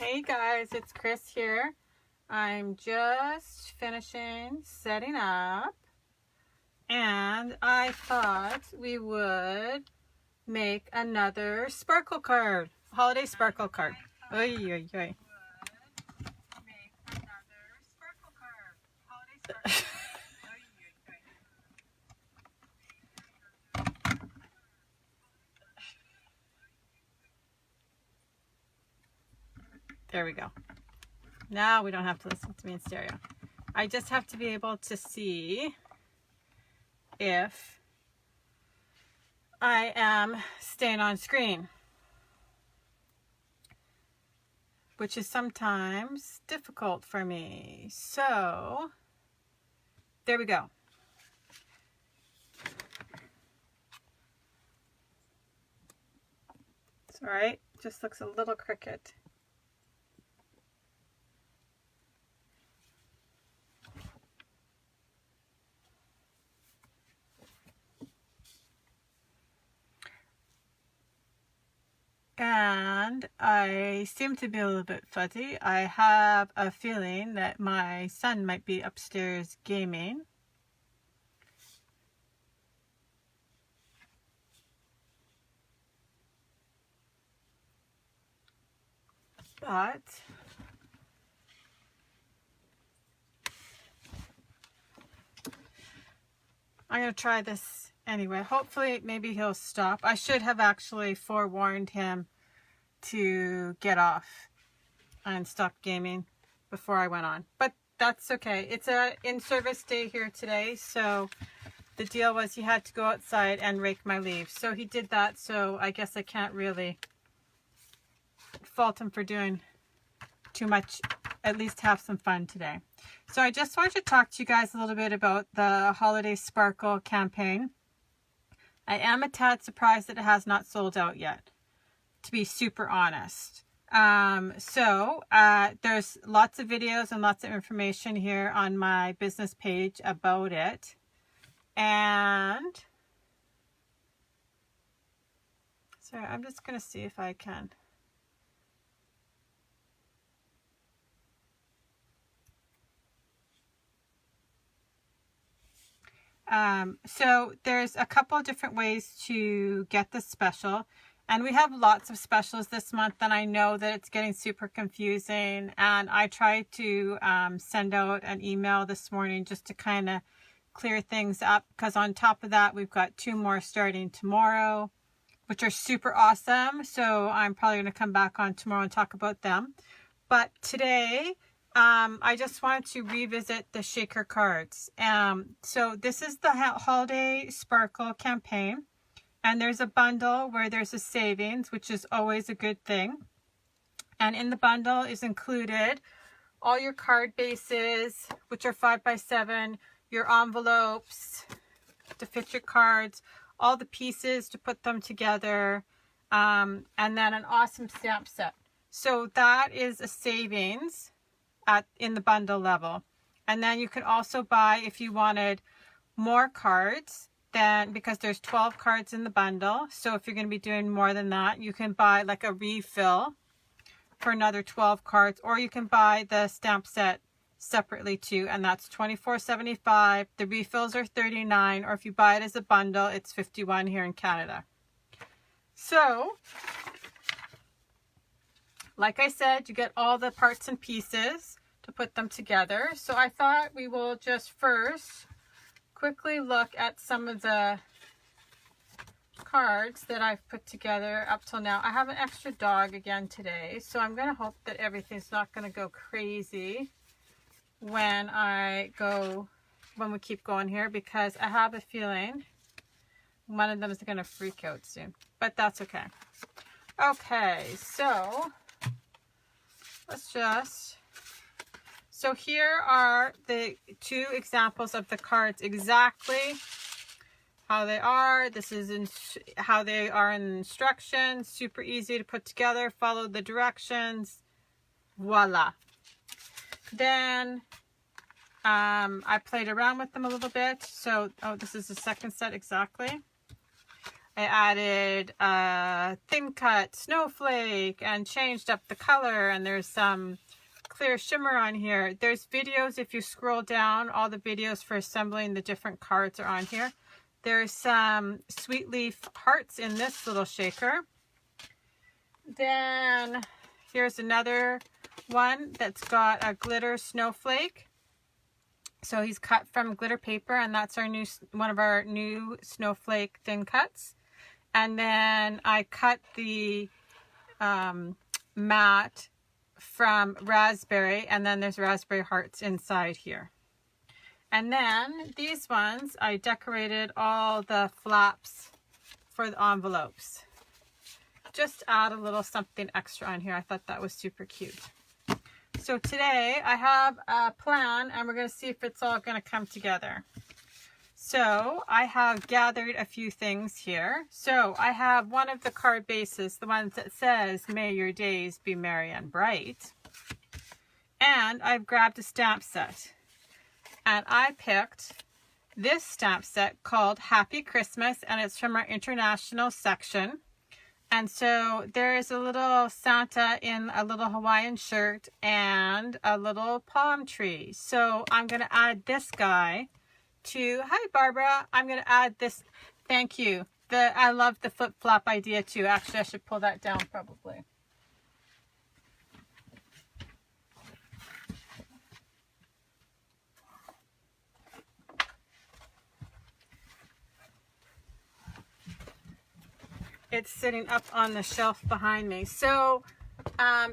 Hey guys, it's Chris here. I'm just finishing setting up and I thought we would make another sparkle card, holiday sparkle card. Oy, oy, oy. There we go. Now we don't have to listen to me in stereo. I just have to be able to see if I am staying on screen, which is sometimes difficult for me. So there we go. It's all right. Just looks a little crooked. And I seem to be a little bit fuzzy. I have a feeling that my son might be upstairs gaming. But I'm going to try this anyway. Hopefully, maybe he'll stop. I should have actually forewarned him to get off and stop gaming before I went on. But that's okay. It's a in-service day here today, so the deal was he had to go outside and rake my leaves. So he did that, so I guess I can't really fault him for doing too much, at least have some fun today. So I just wanted to talk to you guys a little bit about the Holiday Sparkle campaign. I am a tad surprised that it has not sold out yet, to be super honest. There's lots of videos and lots of information here on my business page about it. And sorry, I'm just going to see if I can. So there's a couple of different ways to get this special, and we have lots of specials this month, and I know that it's getting super confusing, and I tried to send out an email this morning just to kind of clear things up, because on top of that we've got 2 more starting tomorrow, which are super awesome. So I'm probably going to come back on tomorrow and talk about them. But today I just wanted to revisit the shaker cards. So this is the Holiday Sparkle campaign, and there's a bundle where there's a savings, which is always a good thing. And in the bundle is included all your card bases, which are 5x7, your envelopes to fit your cards, all the pieces to put them together, and then an awesome stamp set. So that is a savings in the bundle level. And then you could also buy, if you wanted more cards, then because there's 12 cards in the bundle, so if you're going to be doing more than that, you can buy like a refill for another 12 cards, or you can buy the stamp set separately too, and that's $24.75. The refills are $39, or if you buy it as a bundle, it's $51 here in Canada. So like I said, you get all the parts and pieces to put them together. So I thought we will just first quickly look at some of the cards that I've put together up till now. I have an extra dog again today, so I'm going to hope that everything's not going to go crazy when we keep going here, because I have a feeling one of them is going to freak out soon, but that's okay. Okay, so so here are the 2 examples of the cards, exactly how they are. This is how they are in the instructions. Super easy to put together. Follow the directions. Voila. Then I played around with them a little bit. So, this is the second set exactly. I added a thin cut snowflake and changed up the color, and there's some clear shimmer on here. There's videos, if you scroll down, all the videos for assembling the different cards are on here. There's some sweet leaf hearts in this little shaker. Then here's another one that's got a glitter snowflake. So he's cut from glitter paper, and that's our new one of our new snowflake thin cuts. And then I cut the matte from raspberry, and then there's raspberry hearts inside here. And then these ones, I decorated all the flaps for the envelopes. Just add a little something extra on here. I thought that was super cute. So today I have a plan, and we're going to see if it's all going to come together. So I have gathered a few things here. So I have one of the card bases, the ones that says, "May your days be merry and bright." And I've grabbed a stamp set. And I picked this stamp set called Happy Christmas, and it's from our international section. And so there is a little Santa in a little Hawaiian shirt and a little palm tree. So I'm going to add this guy to, hi Barbara, I'm going to add this, thank you. I love the flip flop idea too. Actually, I should pull that down probably. It's sitting up on the shelf behind me. So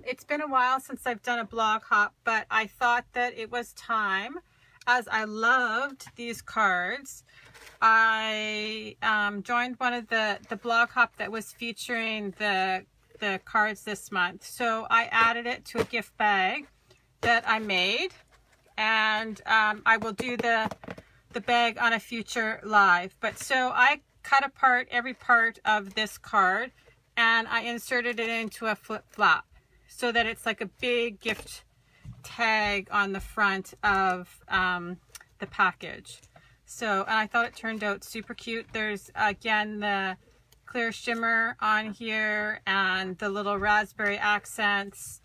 it's been a while since I've done a blog hop, but I thought that it was time, as I loved these cards. I joined one of the blog hop that was featuring the cards this month. So I added it to a gift bag that I made, and I will do the bag on a future live. But so I cut apart every part of this card, and I inserted it into a flip flop so that it's like a big gift tag on the front of the package. So, and I thought it turned out super cute. There's again the clear shimmer on here and the little raspberry accents.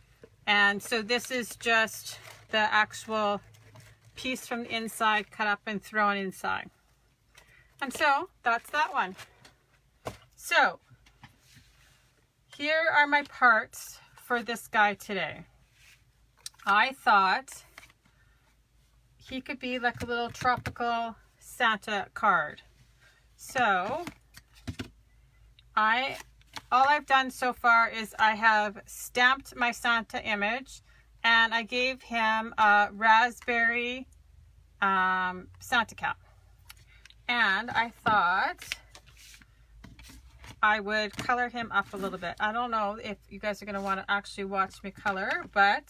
And so this is just the actual piece from the inside cut up and thrown inside. And so that's that one. So here are my parts for this guy today. I thought he could be like a little tropical Santa card. So all I've done so far is I have stamped my Santa image, and I gave him a raspberry Santa cap. And I thought I would color him up a little bit. I don't know if you guys are going to want to actually watch me color, but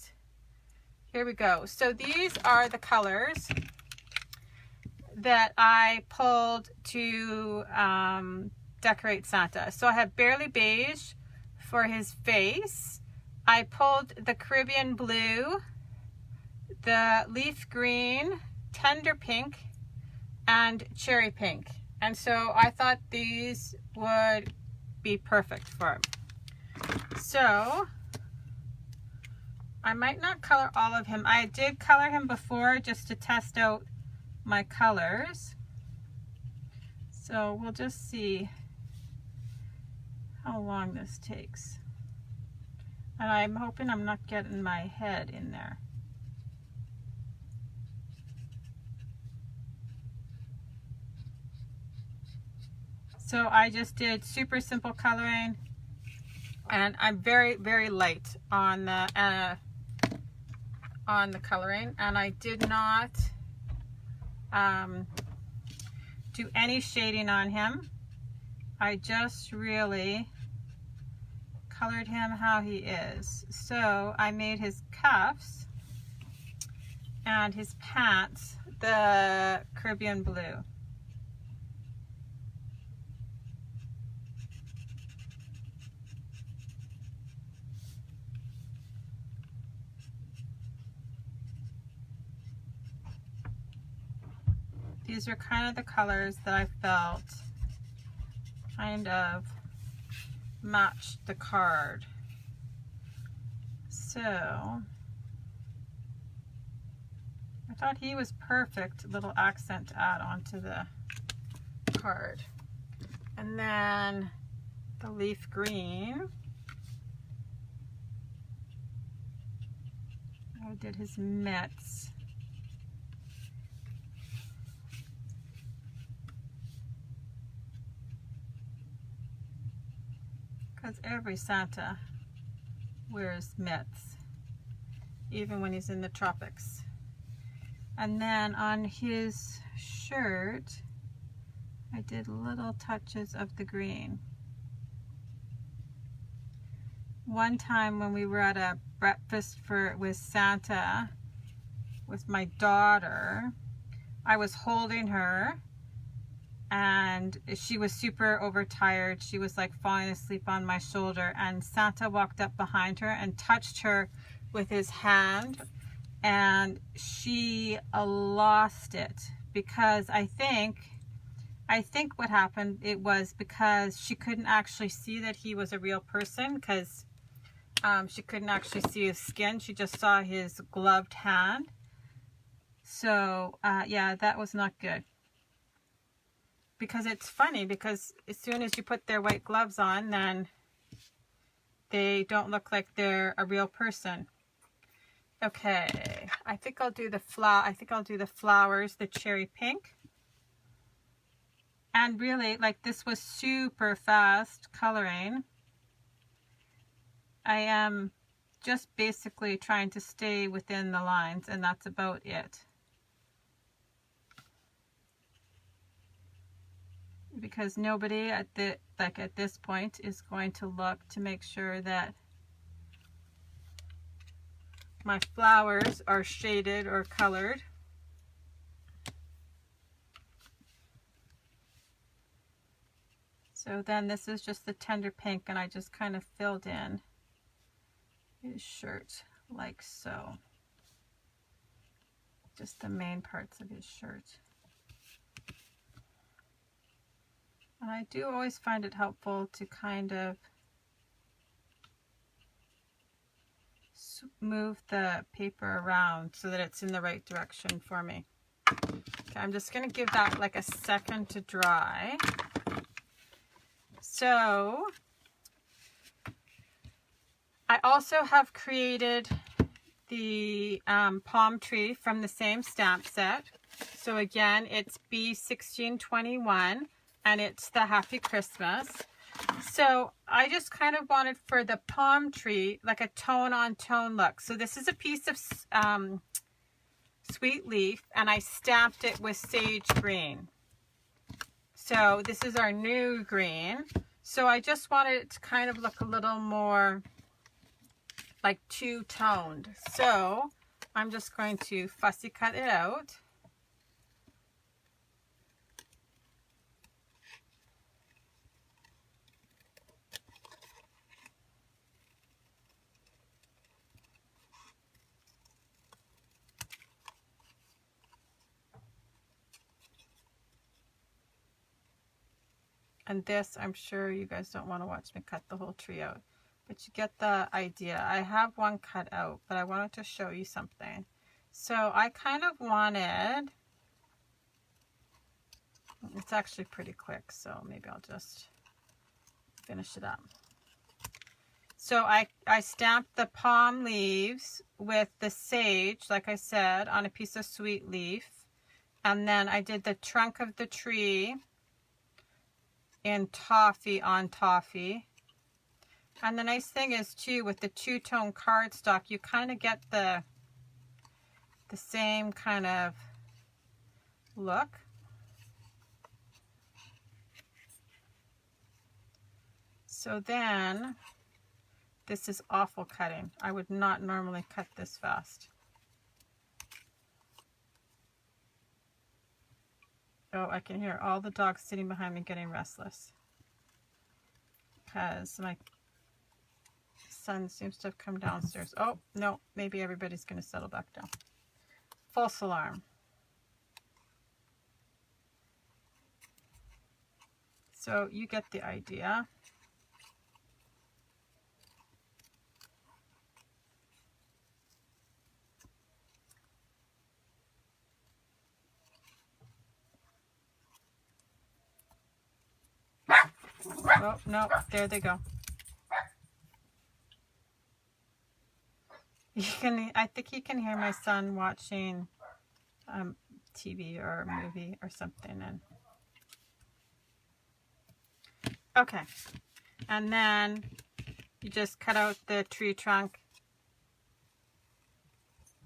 here we go. So these are the colors that I pulled to decorate Santa. So I have Barely Beige for his face. I pulled the Caribbean Blue, the Leaf Green, Tender Pink, and Cherry Pink. And so I thought these would be perfect for him. So I might not color all of him. I did color him before just to test out my colors. So we'll just see how long this takes. And I'm hoping I'm not getting my head in there. So I just did super simple coloring, and I'm very, very light on the coloring, and I did not do any shading on him. I just really colored him how he is. So I made his cuffs and his pants the Caribbean Blue. These are kind of the colors that I felt kind of matched the card. So I thought he was perfect little accent to add onto the card. And then the leaf green. I did his mitts. Because every Santa wears mitts, even when he's in the tropics. And then on his shirt, I did little touches of the green. One time when we were at a breakfast with Santa with my daughter, I was holding her and she was super overtired. She was like falling asleep on my shoulder, and Santa walked up behind her and touched her with his hand, and she lost it because I think what happened, it was because she couldn't actually see that he was a real person, because she couldn't actually see his skin. She just saw his gloved hand. So yeah, that was not good. Because it's funny, because as soon as you put their white gloves on, then they don't look like they're a real person. Okay, I think I'll do the flowers, the cherry pink. And really, like, this was super fast coloring. I am just basically trying to stay within the lines, and that's about it. Because nobody at this point is going to look to make sure that my flowers are shaded or colored. So then this is just the tender pink, and I just kind of filled in his shirt like so. Just the main parts of his shirt. And I do always find it helpful to kind of move the paper around so that it's in the right direction for me. Okay, I'm just going to give that like a second to dry. So I also have created the palm tree from the same stamp set. So again, it's B1621. And it's the Happy Christmas. So I just kind of wanted for the palm tree like a tone on tone look. So this is a piece of sweet leaf, and I stamped it with sage green. So this is our new green. So I just wanted it to kind of look a little more like two-toned. So I'm just going to fussy cut it out. And this, I'm sure you guys don't want to watch me cut the whole tree out, but you get the idea. I have one cut out, but I wanted to show you something. So I kind of wanted, it's actually pretty quick, so maybe I'll just finish it up. So I stamped the palm leaves with the sage, like I said, on a piece of sweet leaf. And then I did the trunk of the tree in toffee on toffee. And the nice thing is too, with the two-tone cardstock, you kind of get the same kind of look. So then, this is awful cutting. I would not normally cut this fast. Oh, I can hear all the dogs sitting behind me getting restless, because my son seems to have come downstairs. Oh, no, maybe everybody's going to settle back down. False alarm. So you get the idea. Oh, no, there they go. I think you can hear my son watching TV or a movie or something. And okay, and then you just cut out the tree trunk.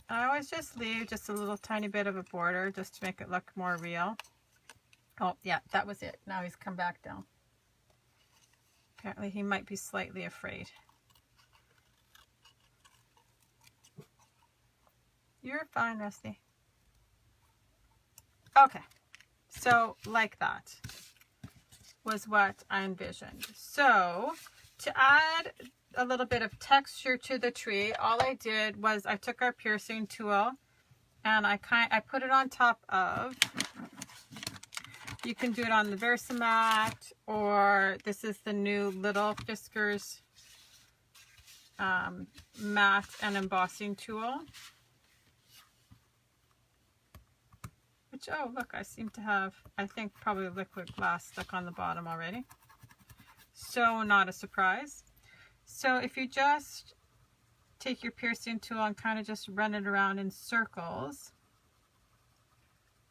I always just leave just a little tiny bit of a border just to make it look more real. Oh yeah, that was it. Now he's come back down. Apparently he might be slightly afraid. You're fine, Rusty. Okay, so like that was what I envisioned. So to add a little bit of texture to the tree, all I did was I took our piercing tool and I put it on top of, you can do it on the Versamat, or this is the new Little Fiskars matte and embossing tool. Which, oh look, I seem to have, I think probably liquid glass stuck on the bottom already. So not a surprise. So if you just take your piercing tool and kind of just run it around in circles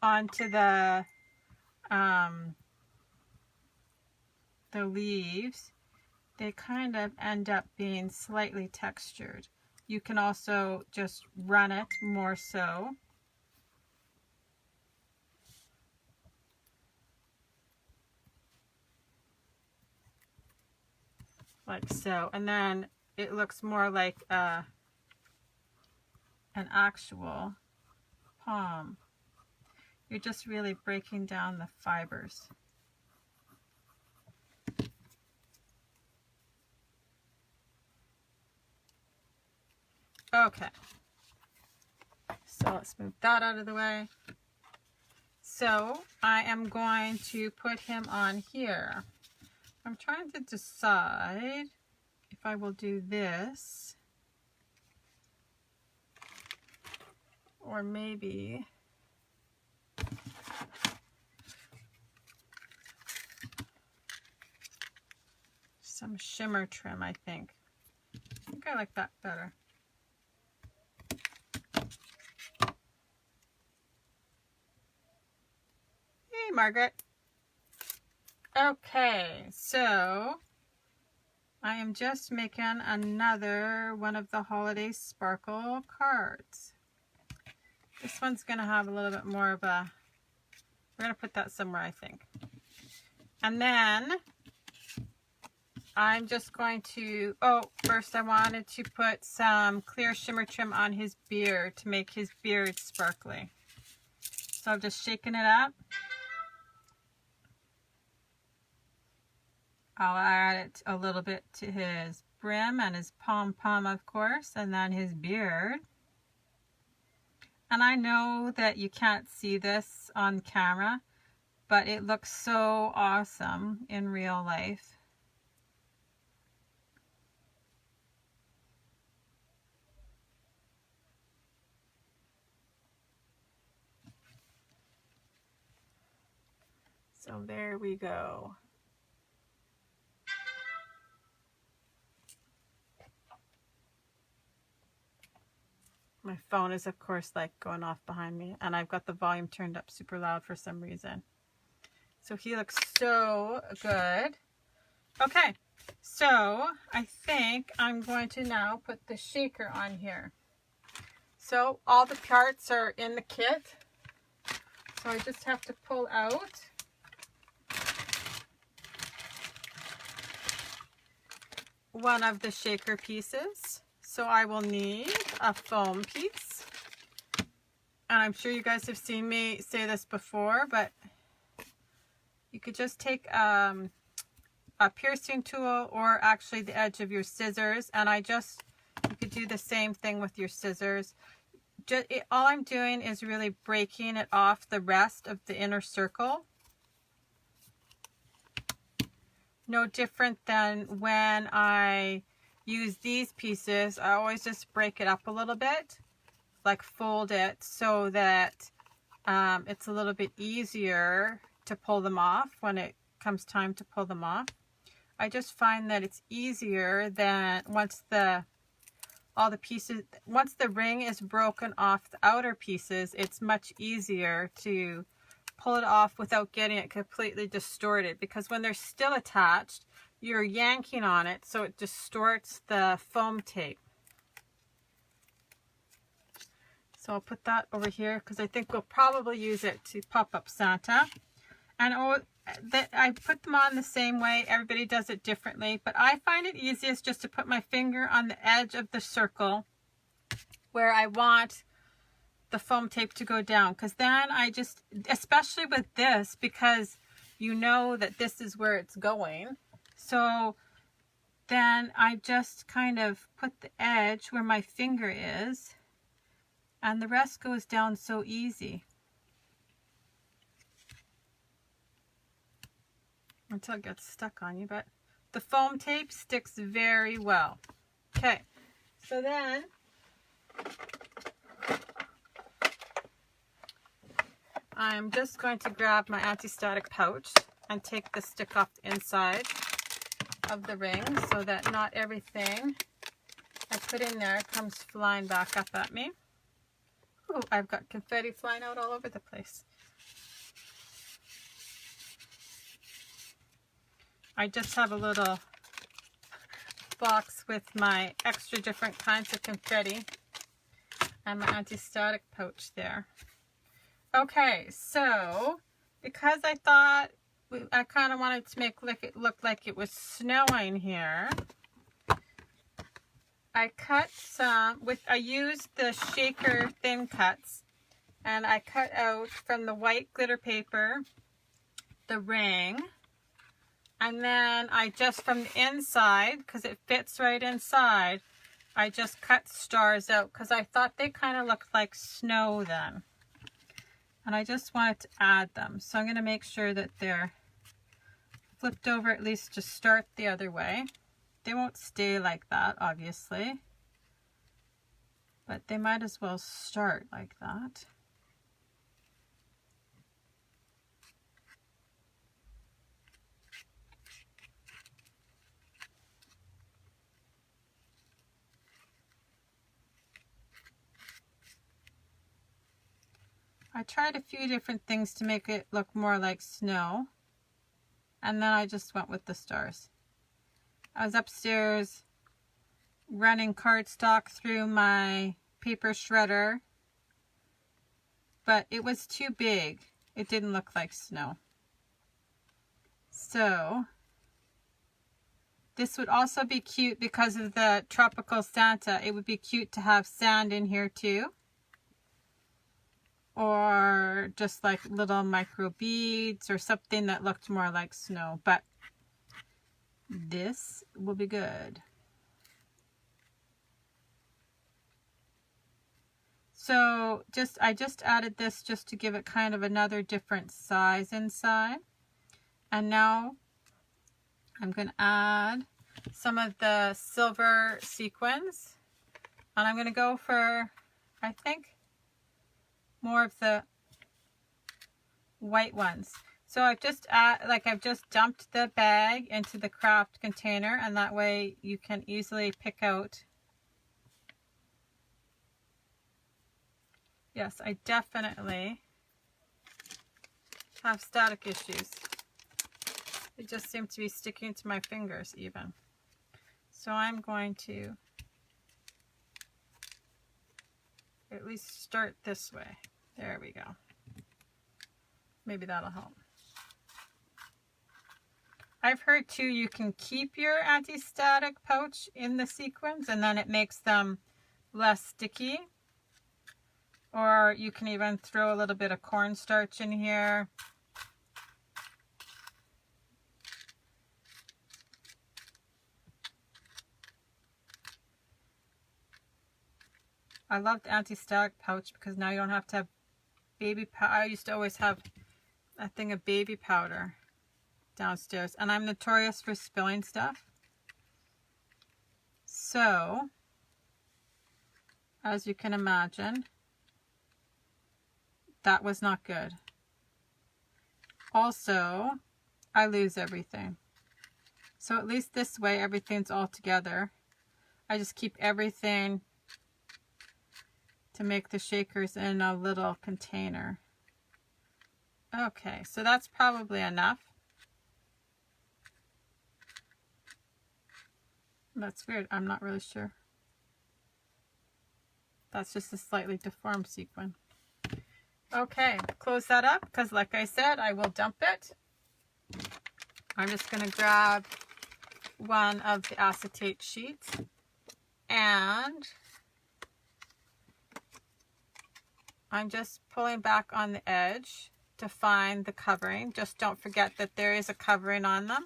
onto the leaves, they kind of end up being slightly textured. You can also just run it more so. Like so, and then it looks more like an actual palm. You're just really breaking down the fibers. Okay, so let's move that out of the way. So I am going to put him on here. I'm trying to decide if I will do this or maybe some shimmer trim. I think I like that better. Hey, Margaret. Okay, so I am just making another one of the holiday sparkle cards. This one's going to have a little bit more of a, we're going to put that somewhere, I think. And then I'm just going to, oh, first I wanted to put some clear shimmer trim on his beard to make his beard sparkly. So I'm just shaking it up. I'll add it a little bit to his brim and his pom-pom, of course, and then his beard. And I know that you can't see this on camera, but it looks so awesome in real life. So there we go. My phone is, of course, like going off behind me, and I've got the volume turned up super loud for some reason. So he looks so good. Okay, so I think I'm going to now put the shaker on here. So all the parts are in the kit. So I just have to pull out one of the shaker pieces. So I will need a foam piece. And I'm sure you guys have seen me say this before, but you could just take a piercing tool or actually the edge of your scissors. And you could do the same thing with your scissors. All I'm doing is really breaking it off the rest of the inner circle. no different than when I use these pieces. I always just break it up a little bit, like fold it so that it's a little bit easier to pull them off when it comes time to pull them off. I just find that it's easier than once the ring is broken off the outer pieces, it's much easier to pull it off without getting it completely distorted, because when they're still attached, you're yanking on it so it distorts the foam tape. So I'll put that over here because I think we'll probably use it to pop up Santa. And I put them on the same way. Everybody does it differently, but I find it easiest just to put my finger on the edge of the circle where I want the foam tape to go down, because then I just, especially with this, because you know that this is where it's going, so then I just kind of put the edge where my finger is, and the rest goes down so easy until it gets stuck on you. But the foam tape sticks very well. Okay, so then I'm just going to grab my anti-static pouch and take the stick off the inside of the ring so that not everything I put in there comes flying back up at me. Ooh, I've got confetti flying out all over the place. I just have a little box with my extra different kinds of confetti and my anti-static pouch there. Okay, so because I thought I kind of wanted to make it look like it was snowing here, I cut some I used the shaker thin cuts, and I cut out from the white glitter paper the ring, and then I just from the inside, because it fits right inside, I just cut stars out because I thought they kind of looked like snow then. And I just wanted to add them. So I'm going to make sure that they're flipped over at least to start the other way. They won't stay like that, obviously, but they might as well start like that. I tried a few different things to make it look more like snow, and then I just went with the stars. I was upstairs running cardstock through my paper shredder, but it was too big. It didn't look like snow. So this would also be cute because of the tropical Santa. It would be cute to have sand in here too, or just like little micro beads or something that looked more like snow, but this will be good. So I just added this just to give it kind of another different size inside. And now I'm going to add some of the silver sequins, and I'm going to go for, I think, more of the white ones. So I've just dumped the bag into the craft container, and that way you can easily pick out. Yes, I definitely have static issues. It just seems to be sticking to my fingers even. So I'm going to at least start this way. There we go. Maybe that'll help. I've heard too you can keep your anti-static pouch in the sequins and then it makes them less sticky. Or you can even throw a little bit of cornstarch in here. I love the anti-static pouch because now you don't have to have baby powder. I used to always have a thing of baby powder downstairs, and I'm notorious for spilling stuff. So, as you can imagine, that was not good. Also, I lose everything. So at least this way, everything's all together. I just keep everything to make the shakers in a little container. Okay, so that's probably enough. That's weird, I'm not really sure. That's just a slightly deformed sequin. Okay, close that up because like I said, I will dump it. I'm just going to grab one of the acetate sheets and I'm just pulling back on the edge to find the covering. Just don't forget that there is a covering on them,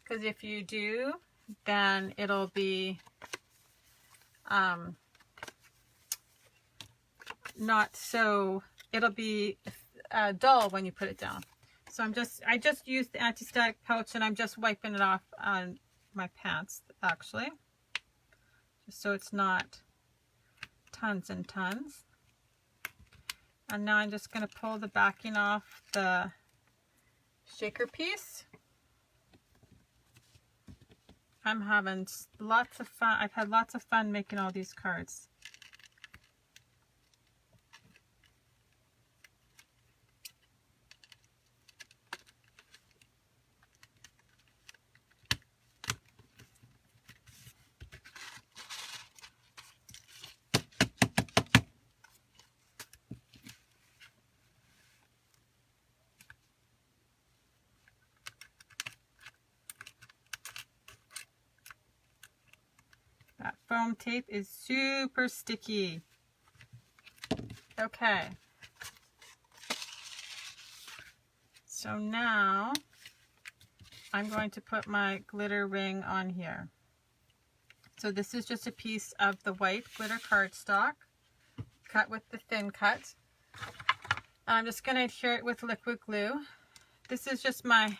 because if you do, then it'll be not so, it'll be dull when you put it down. So I just used the anti-static pouch and I'm just wiping it off on my pants actually, just so it's not tons and tons. And now I'm just going to pull the backing off the shaker piece. I'm having lots of fun. I've had lots of fun making all these cards. That foam tape is super sticky. Okay. So now I'm going to put my glitter ring on here. So this is just a piece of the white glitter cardstock cut with the thin cut. I'm just going to adhere it with liquid glue. This is just my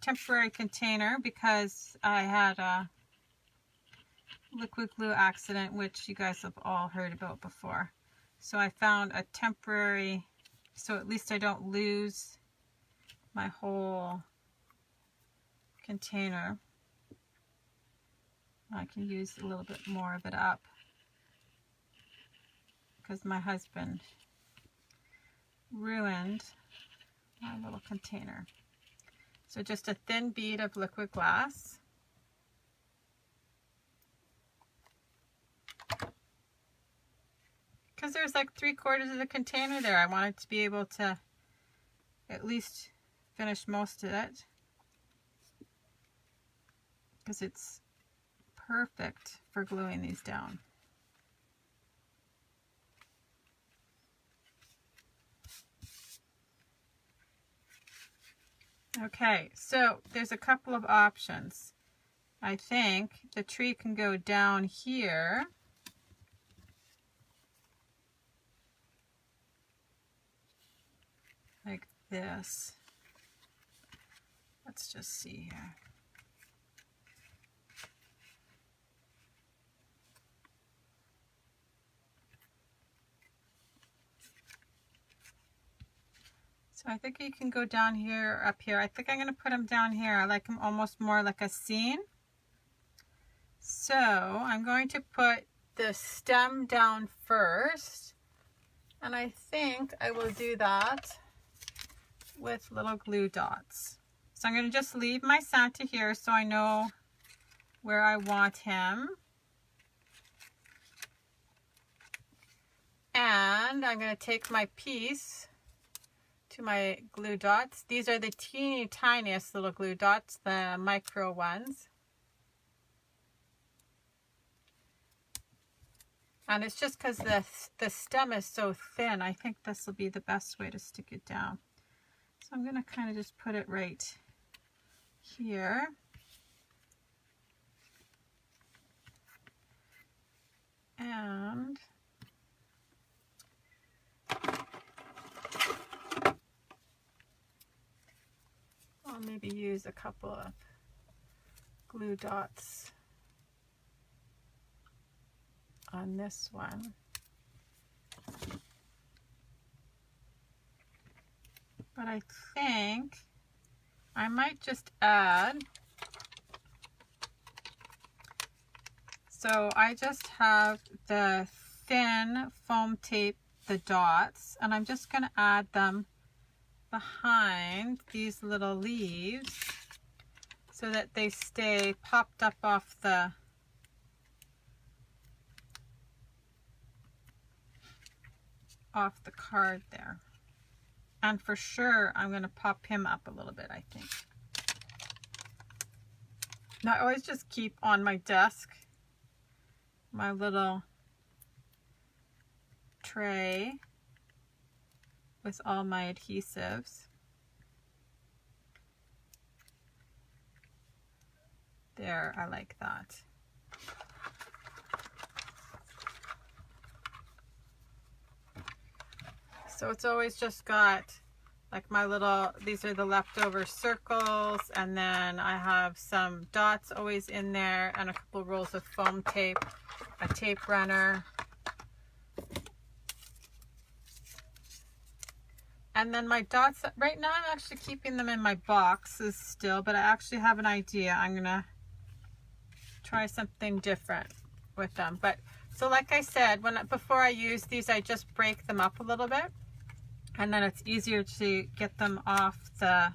temporary container because I had a liquid glue accident, which you guys have all heard about before. So I found a temporary, so at least I don't lose my whole container. I can use a little bit more of it up because my husband ruined my little container. So just a thin bead of liquid glass. Because there's like 3/4 of the container there. I wanted to be able to at least finish most of it, because it's perfect for gluing these down. Okay, so there's a couple of options. I think the tree can go down here. Like this. Let's just see here. So I think you can go down here or up here. I think I'm going to put them down here. I like them almost more like a scene. So I'm going to put the stem down first. And I think I will do that with little glue dots. So I'm going to just leave my Santa here so I know where I want him. And I'm going to take my piece to my glue dots. These are the teeny tiniest little glue dots, the micro ones. And it's just because the stem is so thin, I think this will be the best way to stick it down. So I'm going to kind of just put it right here. And I'll maybe use use a couple of glue dots on this one. But I think I might just add, so I just have the thin foam tape, the dots, and I'm just going to add them behind these little leaves so that they stay popped up off the card there. And for sure, I'm going to pop him up a little bit, I think. Now, I always just keep on my desk my little tray with all my adhesives. There, I like that. So it's always just got like my little, these are the leftover circles, and then I have some dots always in there and a couple rolls of foam tape, a tape runner. And then my dots, right now I'm actually keeping them in my boxes still, but I actually have an idea. I'm gonna try something different with them. But so like I said, before I use these, I just break them up a little bit. And then it's easier to get them off the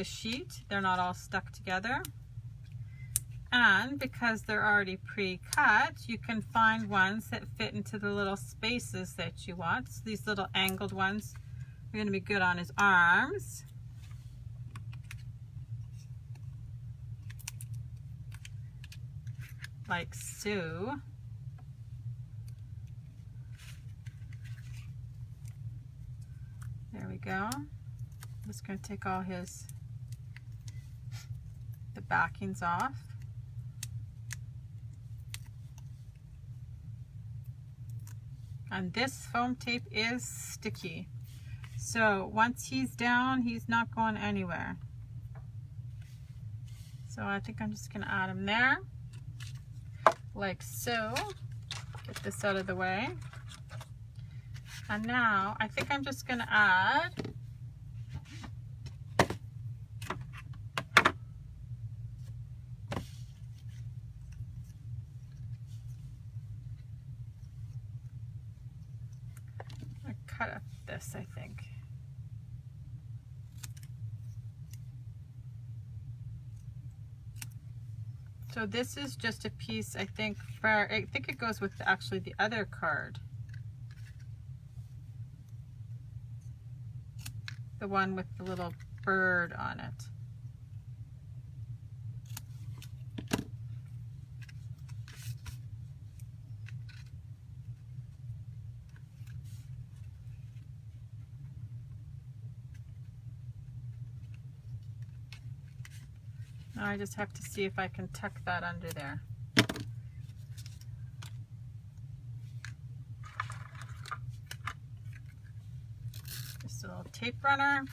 sheet. They're not all stuck together. And because they're already pre-cut, you can find ones that fit into the little spaces that you want. So these little angled ones are going to be good on his arms. Like so. There we go. I'm just going to take all the backings off. And this foam tape is sticky. So once he's down, he's not going anywhere. So I think I'm just going to add him there. Like so. Get this out of the way. And now I think I'm just going to add cut up this, I think. So this is just a piece, I think it goes with actually the other card. The one with the little bird on it. Now I just have to see if I can tuck that under there. Just a little tape runner.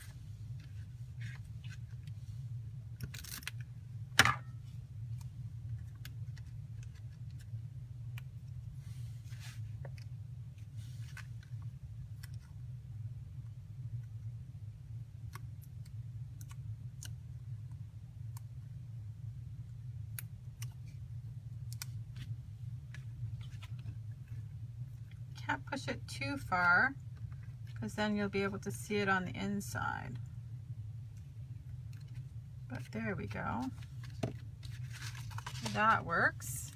Can't push it too far because then you'll be able to see it on the inside. But there we go. That works.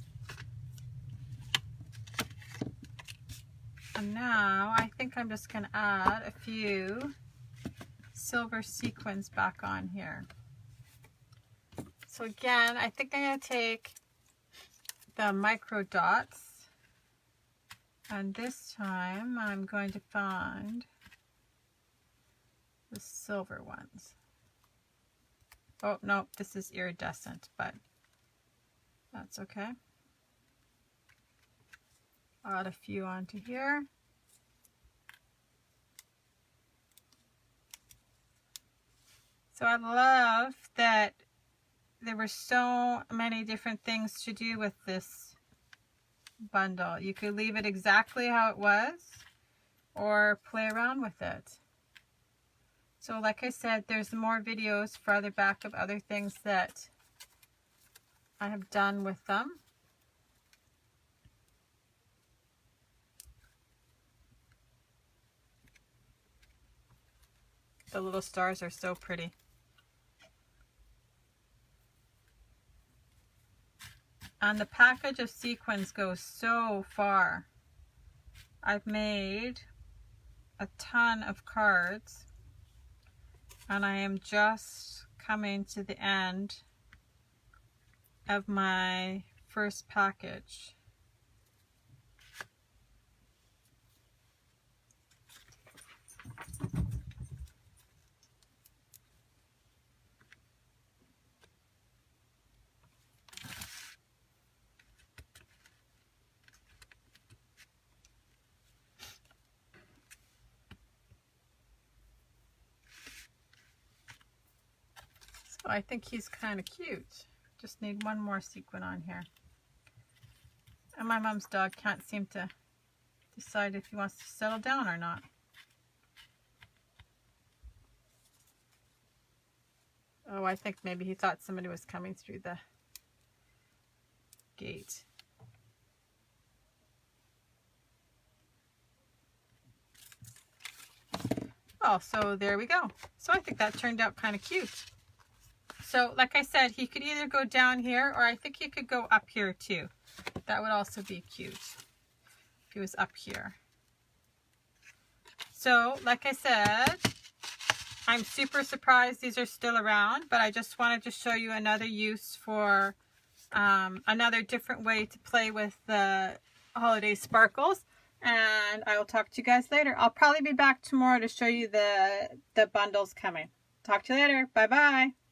And now I think I'm just going to add a few silver sequins back on here. So again, I think I'm going to take the micro dots. And this time I'm going to find the silver ones. Oh, no, this is iridescent, but that's okay. I'll add a few onto here. So I love that there were so many different things to do with this bundle. You could leave it exactly how it was or play around with it. So like I said, there's more videos farther back of other things that I have done with them. The little stars are so pretty. And the package of sequins goes so far. I've made a ton of cards and I am just coming to the end of my first package. So I think he's kind of cute. Just need one more sequin on here. And my mom's dog can't seem to decide if he wants to settle down or not. Oh, I think maybe he thought somebody was coming through the gate. Oh, so there we go. So I think that turned out kind of cute. So like I said, he could either go down here or I think he could go up here too. That would also be cute if he was up here. So like I said, I'm super surprised these are still around, but I just wanted to show you another use for another different way to play with the holiday sparkles. And I will talk to you guys later. I'll probably be back tomorrow to show you the bundles coming. Talk to you later. Bye bye.